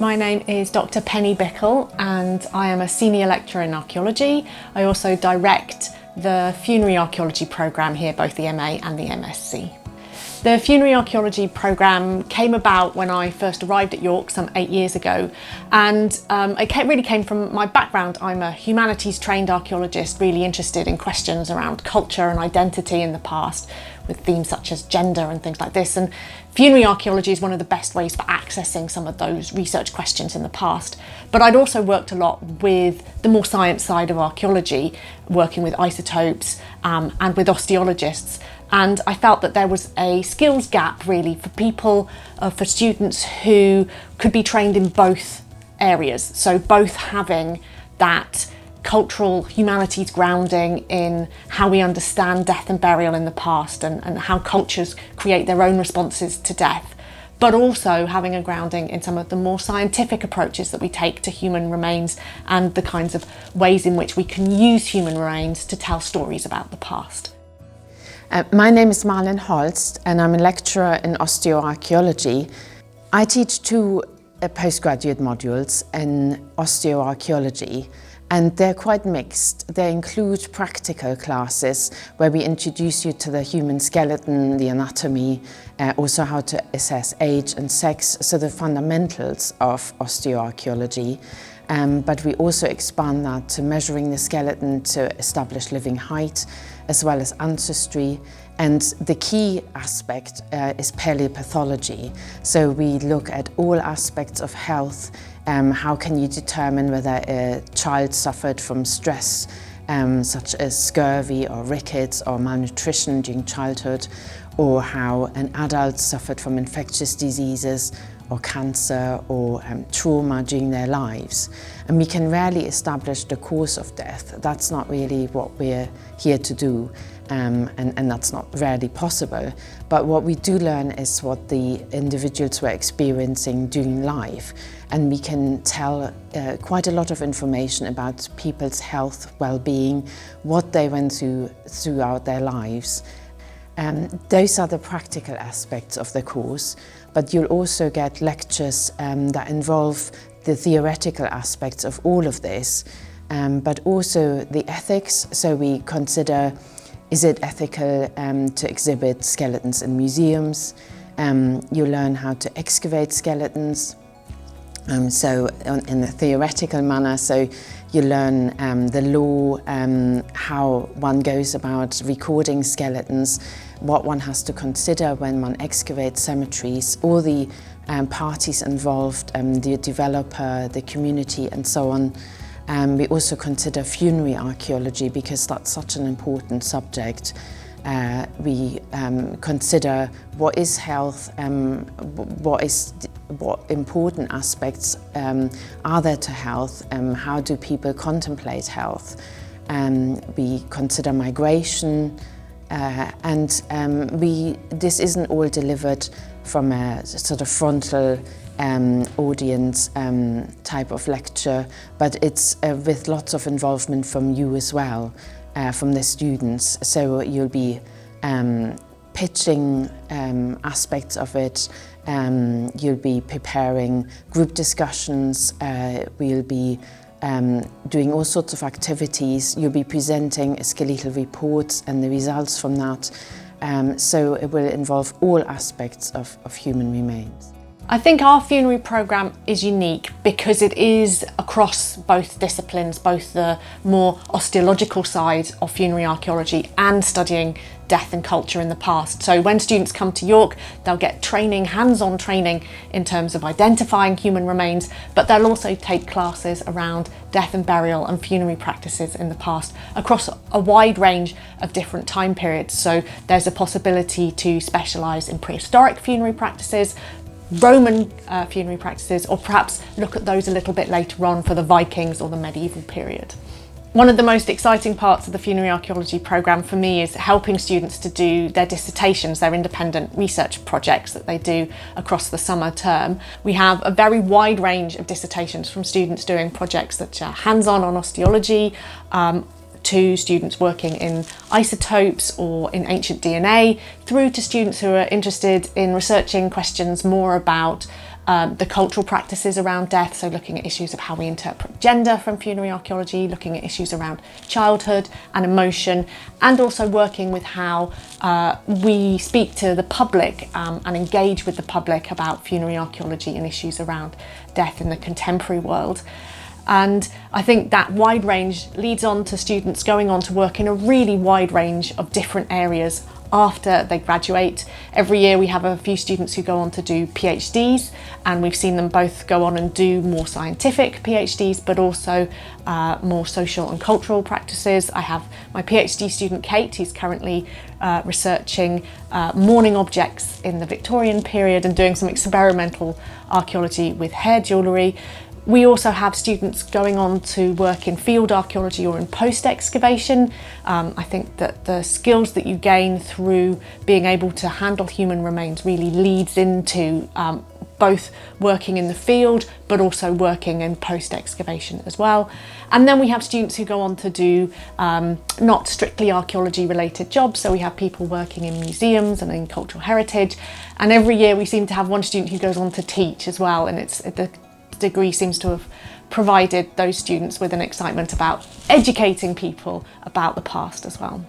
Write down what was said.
My name is Dr. Penny Bickle and I am a senior lecturer in archaeology. I also direct the Funerary Archaeology programme here, both the MA and the MSc. The Funerary Archaeology programme came about when I first arrived at York some 8 years ago, and it really came from my background. I'm a humanities trained archaeologist, really interested in questions around culture and identity in the past, with themes such as gender and things like this. And funerary archaeology is one of the best ways for accessing some of those research questions in the past. But I'd also worked a lot with the more science side of archaeology, working with isotopes and with osteologists. And I felt that there was a skills gap really for people, for students who could be trained in both areas. So both having that cultural humanities grounding in how we understand death and burial in the past and how cultures create their own responses to death, but also having a grounding in some of the more scientific approaches that we take to human remains and the kinds of ways in which we can use human remains to tell stories about the past. My name is Malin Holst and I'm a lecturer in osteoarchaeology. I teach two postgraduate modules in osteoarchaeology, and they're quite mixed. They include practical classes where we introduce you to the human skeleton, the anatomy, also how to assess age and sex, so the fundamentals of osteoarchaeology. But we also expand that to measuring the skeleton to establish living height, as well as ancestry. And the key aspect is paleopathology. So we look at all aspects of health. How can you determine whether a child suffered from stress, such as scurvy or rickets or malnutrition during childhood, or how an adult suffered from infectious diseases or cancer or trauma during their lives. And we can rarely establish the cause of death. That's not really what we're here to do, and that's not rarely possible. But what we do learn is what the individuals were experiencing during life. And we can tell quite a lot of information about people's health, well-being, what they went through throughout their lives. Those are the practical aspects of the course, but you'll also get lectures that involve the theoretical aspects of all of this, but also the ethics. So we consider, is it ethical to exhibit skeletons in museums? You learn how to excavate skeletons, so in a theoretical manner. So you learn the law, how one goes about recording skeletons, what one has to consider when one excavates cemeteries, all the parties involved, the developer, the community and so on. We also consider funerary archaeology because that's such an important subject. We consider what is health, what important aspects are there to health, how do people contemplate health. We consider migration, and this isn't all delivered from a sort of frontal audience type of lecture, but it's with lots of involvement from you as well, from the students. So you'll be pitching aspects of it, you'll be preparing group discussions, we'll be doing all sorts of activities, you'll be presenting skeletal reports and the results from that. So it will involve all aspects of human remains. I think our funerary programme is unique because it is across both disciplines, both the more osteological side of funerary archaeology and studying death and culture in the past. So when students come to York, they'll get training, hands-on training in terms of identifying human remains, but they'll also take classes around death and burial and funerary practices in the past across a wide range of different time periods. So there's a possibility to specialise in prehistoric funerary practices, Roman funerary practices, or perhaps look at those a little bit later on for the Vikings or the medieval period. One of the most exciting parts of the Funerary Archaeology programme for me is helping students to do their dissertations, their independent research projects that they do across the summer term. We have a very wide range of dissertations, from students doing projects that are hands-on on osteology, to students working in isotopes or in ancient DNA, through to students who are interested in researching questions more about the cultural practices around death, so looking at issues of how we interpret gender from funerary archaeology, looking at issues around childhood and emotion, and also working with how we speak to the public and engage with the public about funerary archaeology and issues around death in the contemporary world. And I think that wide range leads on to students going on to work in a really wide range of different areas after they graduate. Every year we have a few students who go on to do PhDs, and we've seen them both go on and do more scientific PhDs, but also more social and cultural practices. I have my PhD student Kate, who's currently researching mourning objects in the Victorian period and doing some experimental archaeology with hair jewellery. We also have students going on to work in field archaeology or in post-excavation. I think that the skills that you gain through being able to handle human remains really leads into both working in the field but also working in post-excavation as well. And then we have students who go on to do not strictly archaeology related jobs, so we have people working in museums and in cultural heritage, and every year we seem to have one student who goes on to teach as well, and the degree seems to have provided those students with an excitement about educating people about the past as well.